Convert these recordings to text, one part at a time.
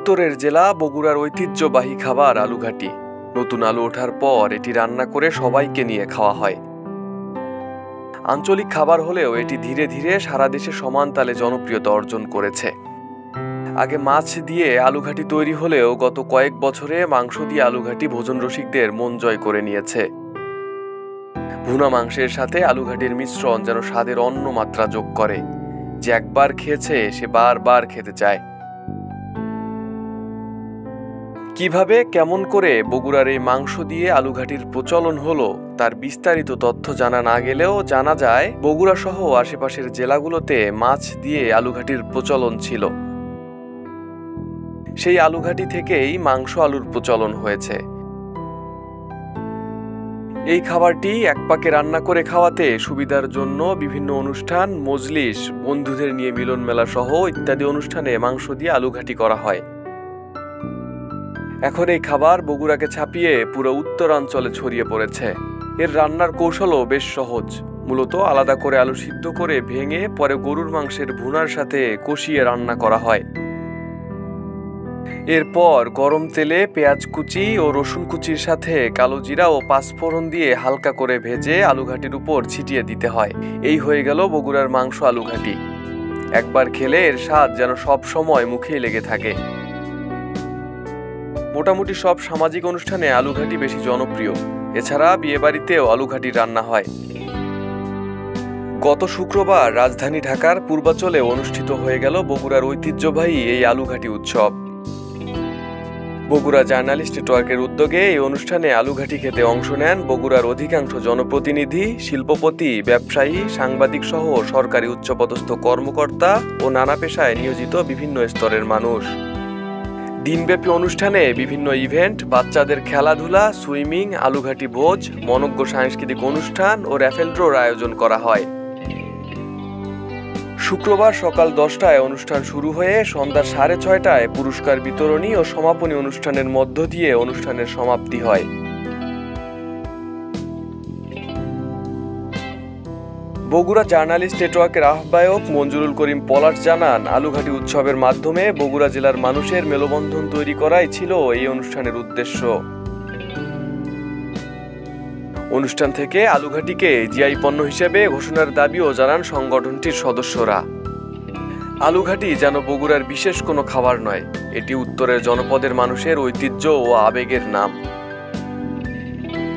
উত্তরের জেলা বগুড়ার ঐতিহ্যবাহী খাবার আলুঘাটি। নতুন আলু ওঠার পর এটি রান্না করে সবাইকে নিয়ে খাওয়া হয়। আঞ্চলিক খাবার হলেও এটি ধীরে ধীরে সারা দেশে সমান তালে জনপ্রিয়তা অর্জন করেছে। আগে মাছ দিয়ে আলুঘাটি তৈরি হলেও গত কয়েক বছরে মাংস দিয়ে আলুঘাটি ভোজন রসিকদের মন জয় করে নিয়েছে। ভুনা মাংসের সাথে আলুঘাটির মিশ্রণ যেন স্বাদের অন্য মাত্রা যোগ করে, যে একবার খেয়েছে সে বারবার খেতে চায়। কিভাবে কেমন করে বগুড়ার এই মাংস দিয়ে আলুঘাটির প্রচলন হলো তার বিস্তারিত তথ্য জানা না গেলেও জানা যায় বগুড়া সহ আশেপাশের জেলাগুলোতে মাছ দিয়ে আলুঘাটির প্রচলন ছিল। সেই আলুঘাটি থেকেই মাংস আলুর প্রচলন হয়েছে। এই খাবারটি এক পাকে রান্না করে খাওয়াতে সুবিধার জন্য বিভিন্ন অনুষ্ঠান, মজলিস, বন্ধুদের নিয়ে মিলন মেলা সহ ইত্যাদি অনুষ্ঠানে মাংস দিয়ে আলুঘাটি করা হয়। এখন এই খাবার বগুড়াকে ছাপিয়ে পুরো উত্তরাঞ্চলে ছড়িয়ে পড়েছে। এর রান্নার কৌশলও বেশ সহজ। মূলত আলাদা করে আলু সিদ্ধ করে ভেঙে পরে গরুর মাংসের ভুনার সাথে কষিয়ে রান্না করা হয়। এরপর গরম তেলে পেঁয়াজ কুচি ও রসুন কুচির সাথে কালো জিরা ও পাঁচফোড়ন দিয়ে হালকা করে ভেজে আলুঘাটির উপর ছিটিয়ে দিতে হয়। এই হয়ে গেল বগুড়ার মাংস আলুঘাটি। একবার খেলে এর স্বাদ যেন সব সময় মুখেই লেগে থাকে। মোটামুটি সব সামাজিক অনুষ্ঠানে আলুঘাটি বেশি জনপ্রিয়। এছাড়া বিয়েবাড়িতেও আলুঘাটি রান্না হয়। গত শুক্রবার রাজধানী ঢাকার পূর্বাঞ্চলে অনুষ্ঠিত হয়ে গেল বগুড়ার ঐতিহ্যবাহী এই আলুঘাটি উৎসব। বগুড়া জার্নালিস্ট নেটওয়ার্কের উদ্যোগে এই অনুষ্ঠানে আলুঘাটি খেতে অংশ নেন বগুড়ার অধিকাংশ জনপ্রতিনিধি, শিল্পপতি, ব্যবসায়ী, সাংবাদিক সহ সরকারি উচ্চপদস্থ কর্মকর্তা ও নানা পেশায় নিয়োজিত বিভিন্ন স্তরের মানুষ। দিনব্যাপী অনুষ্ঠানে বিভিন্ন ইভেন্ট, বাচ্চাদের খেলাধুলা, সুইমিং, আলুঘাটি ভোজ, মনোজ্ঞ সাংস্কৃতিক অনুষ্ঠান ও র্যাফেল ড্রর আয়োজন করা হয়। শুক্রবার সকাল 10টায় অনুষ্ঠান শুরু হয়ে সন্ধ্যা 6:30টায় পুরস্কার বিতরণী ও সমাপনী অনুষ্ঠানের মধ্য দিয়ে অনুষ্ঠানের সমাপ্তি হয়। বগুড়া জার্নালিস্ট নেটওয়ার্কের আহ্বায়ক মঞ্জুরুল করিম পলাশ জানান, আলুঘাটি উৎসবের মাধ্যমে বগুড়া জেলার মানুষের মেলবন্ধন তৈরি করাই ছিল এই অনুষ্ঠানের উদ্দেশ্য। অনুষ্ঠান থেকে আলুঘাটিকে জিআই পণ্য হিসেবে ঘোষণার দাবিও জানান সংগঠনটির সদস্যরা। আলুঘাটি যেন বগুড়ার বিশেষ কোনো খাবার নয়, এটি উত্তরের জনপদের মানুষের ঐতিহ্য ও আবেগের নাম।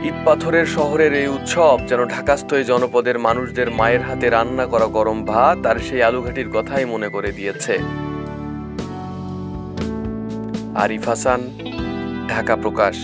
ইট পাথরের শহরের এই উৎসব যেন ঢাকাস্থ এই জনপদের মানুষদের মায়ের হাতে রান্না করা গরম ভাত আর সেই আলুঘাটির কথাই মনে করে দিয়েছে। আরিফ হাসান, ঢাকা প্রকাশ।